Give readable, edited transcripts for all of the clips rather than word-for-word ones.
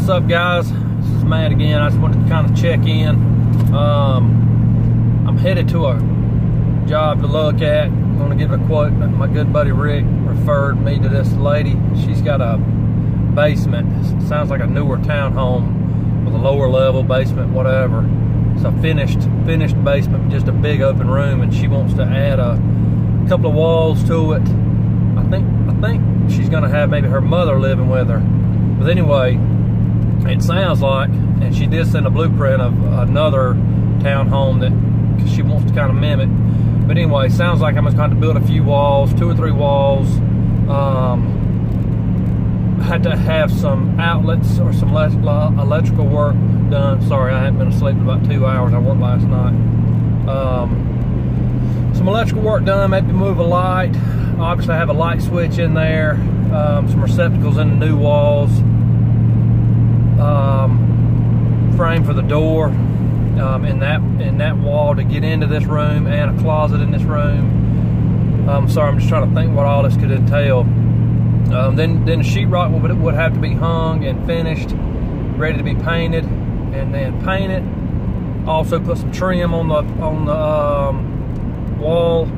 what's up, guys? This is Matt again. I just wanted to kind of check in. I'm headed to a job to look at. I'm going to give a quote. My good buddy Rick referred me to this lady. She's got a basement. It sounds like a newer townhome with a lower level basement, whatever. It's a finished basement, just a big open room, and she wants to add a couple of walls to it. I think she's going to have maybe her mother living with her. But anyway, it sounds like, and she did send a blueprint of another townhome that she wants to kind of mimic. But anyway, it sounds like I'm just going to build a few walls, 2 or 3 walls. Had to have some outlets or some electrical work done. Sorry, I hadn't been asleep for about 2 hours. I worked last night. Some electrical work done, maybe move a light. Obviously I have a light switch in there, some receptacles in the new walls, frame for the door in that wall to get into this room, and a closet in this room. Sorry, I'm just trying to think what all this could entail. Then the sheetrock would have to be hung and finished, ready to be painted, and then painted. Also put some trim on the wall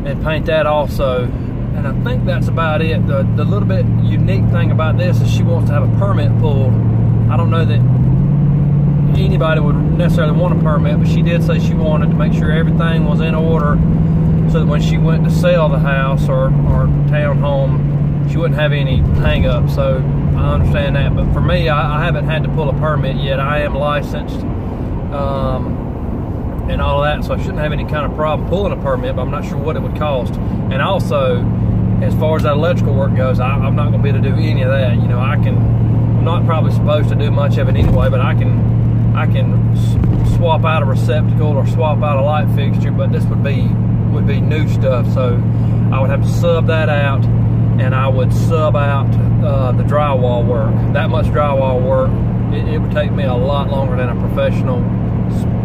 and paint that also. And I think that's about it. The little bit unique thing about this is she wants to have a permit pulled. I don't know that anybody would necessarily want a permit, but she did say she wanted to make sure everything was in order so that when she went to sell the house or townhome, she wouldn't have any hang-ups. So I understand that. But for me, I haven't had to pull a permit yet. I am licensed and all of that, so I shouldn't have any kind of problem pulling a permit, but I'm not sure what it would cost. And also, as far as that electrical work goes, I'm not going to be able to do any of that. You know, I'm not probably supposed to do much of it anyway, but I can swap out a receptacle or swap out a light fixture, but this would be new stuff, so I would have to sub that out, and I would sub out the drywall work. That much drywall work, it would take me a lot longer than a professional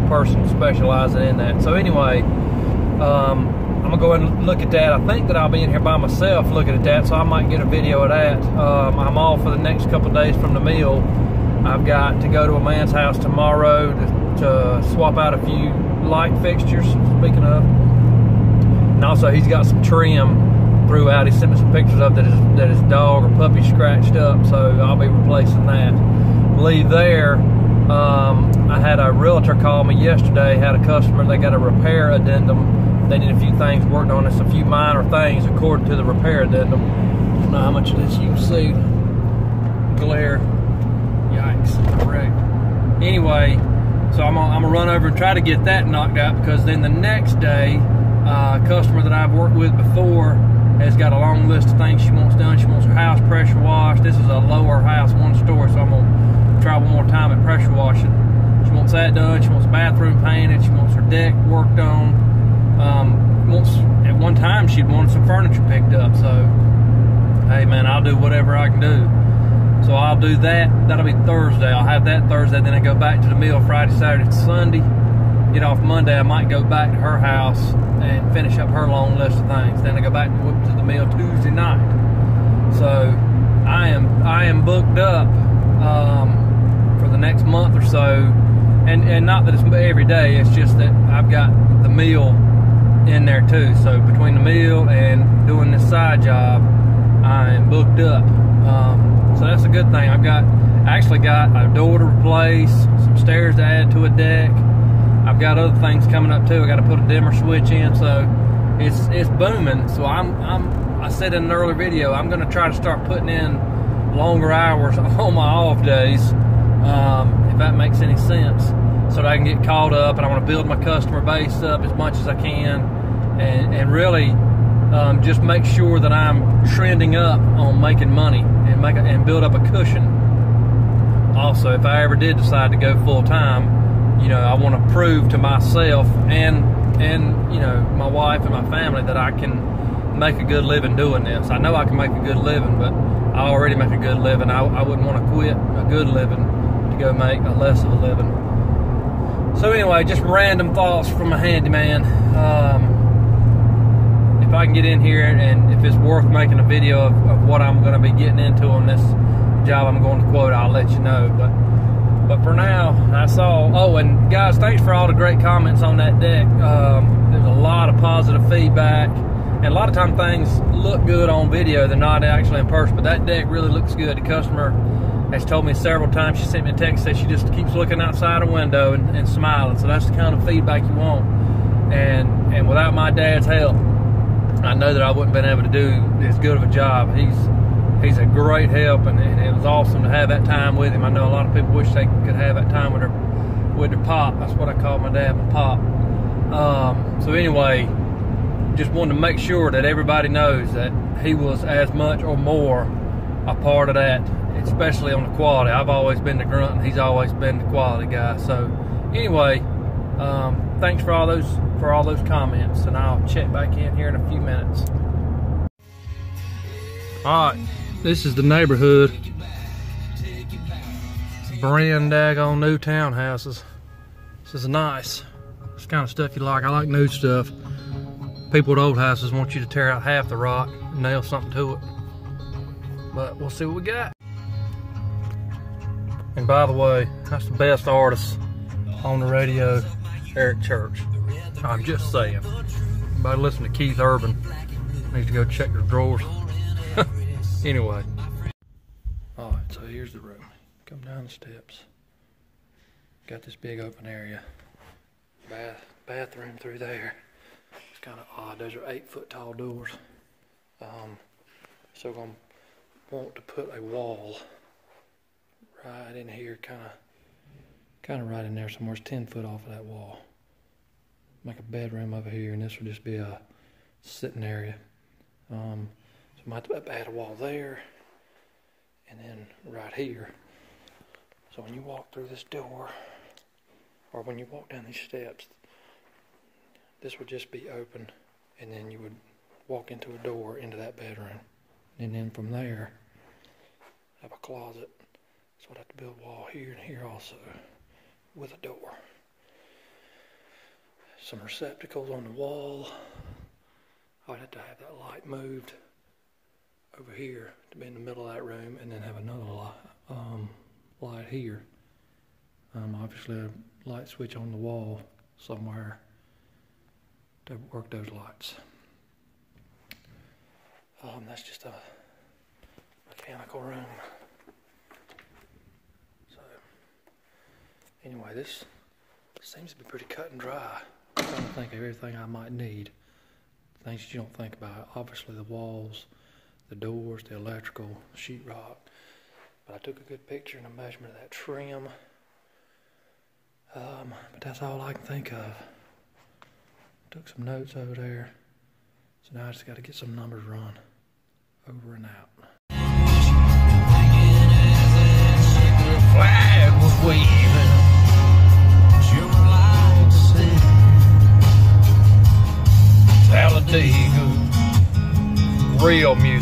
person specializing in that. So anyway, I'm gonna go ahead and look at that. I think that I'll be in here by myself looking at that, so I might get a video of that. I'm off for the next couple of days from the mill. I've got to go to a man's house tomorrow to swap out a few light fixtures, speaking of. And also he's got some trim throughout. He sent me some pictures of that his dog or puppy scratched up, so I'll be replacing that. Leave there. I had a realtor call me yesterday, had a customer, they got a repair addendum. They need a few things worked on. It's a few minor things according to the repair addendum. I don't know how much of this you can see. Glare. Yikes, correct. Anyway, so I'm gonna run over and try to get that knocked out, because then the next day, a customer that I've worked with before has got a long list of things she wants done. She wants her house pressure washed. This is a lower house, 1 story, so I'm gonna try one more time at pressure washing. She wants that done. She wants the bathroom painted. She wants her deck worked on. At one time she'd wanted some furniture picked up. So, hey man, I'll do whatever I can do. So I'll do that. That'll be Thursday. I'll have that Thursday. Then I go back to the mill Friday, Saturday, Sunday. Get off Monday. I might go back to her house and finish up her long list of things. Then I go back to the mill Tuesday night. So I am booked up for the next month or so, and not that it's every day, it's just that I've got the mill in there too. So between the mill and doing this side job, I am booked up. So that's a good thing. I actually got a door to replace, some stairs to add to a deck. I've got other things coming up too. I got to put a dimmer switch in, so it's booming. So I said in an earlier video, I'm going to try to start putting in longer hours on my off days, if that makes any sense, so that I can get caught up, and I want to build my customer base up as much as I can, and really just make sure that I'm trending up on making money and build up a cushion. Also, if I ever did decide to go full time, you know, I want to prove to myself and you know, my wife and my family that I can make a good living doing this. I know I can make a good living, but I already make a good living. I wouldn't want to quit a good living to go make a less of a living. So anyway, just random thoughts from a handyman. If I can get in here, and if it's worth making a video of what I'm going to be getting into on this job I'm going to quote, I'll let you know. But for now, that's all. Oh, and guys, thanks for all the great comments on that deck. There's a lot of positive feedback, and a lot of time things look good on video. They're not actually in person, but that deck really looks good. The customer has told me several times, she sent me a text, said she just keeps looking outside a window and smiling. So that's the kind of feedback you want. And without my dad's help, I know that I wouldn't have been able to do as good of a job. He's a great help, and it was awesome to have that time with him. I know a lot of people wish they could have that time with their pop. That's what I call my dad, my pop. So anyway, just wanted to make sure that everybody knows that he was as much or more a part of that, especially on the quality. I've always been the grunt, and he's always been the quality guy. So anyway, thanks for all those comments, and I'll check back in here in a few minutes. All right, this is the neighborhood. Brand daggone new townhouses. This is nice. It's the kind of stuff you like. I like new stuff. People with old houses want you to tear out half the rock and nail something to it. But we'll see what we got. And by the way, that's the best artist on the radio, Eric Church. I'm just saying. Everybody listen to Keith Urban needs to go check their drawers. Anyway. Alright, so here's the room. Come down the steps. Got this big open area. Bathroom through there. It's kind of odd. Those are 8-foot tall doors. So I'm going to want to put a wall right in here, kind of right in there somewhere. It's 10 foot off of that wall. Make a bedroom over here, and this will just be a sitting area. So I might have to add a wall there, and then right here. So when you walk through this door, or when you walk down these steps, this would just be open, and then you would walk into a door into that bedroom. And then from there, have a closet. So I'd have to build a wall here and here also, with a door. Some receptacles on the wall. I'd have to have that light moved over here to be in the middle of that room, and then have another light here. Obviously a light switch on the wall somewhere to work those lights. That's just a mechanical room. So anyway, this seems to be pretty cut and dry. I'm trying to think of everything I might need. Things that you don't think about. Obviously the walls, the doors, the electrical, sheetrock. But I took a good picture and a measurement of that trim. But that's all I can think of. Took some notes over there. So now I just got to get some numbers run. Over and out. The flag was waving. Talladega. Real music.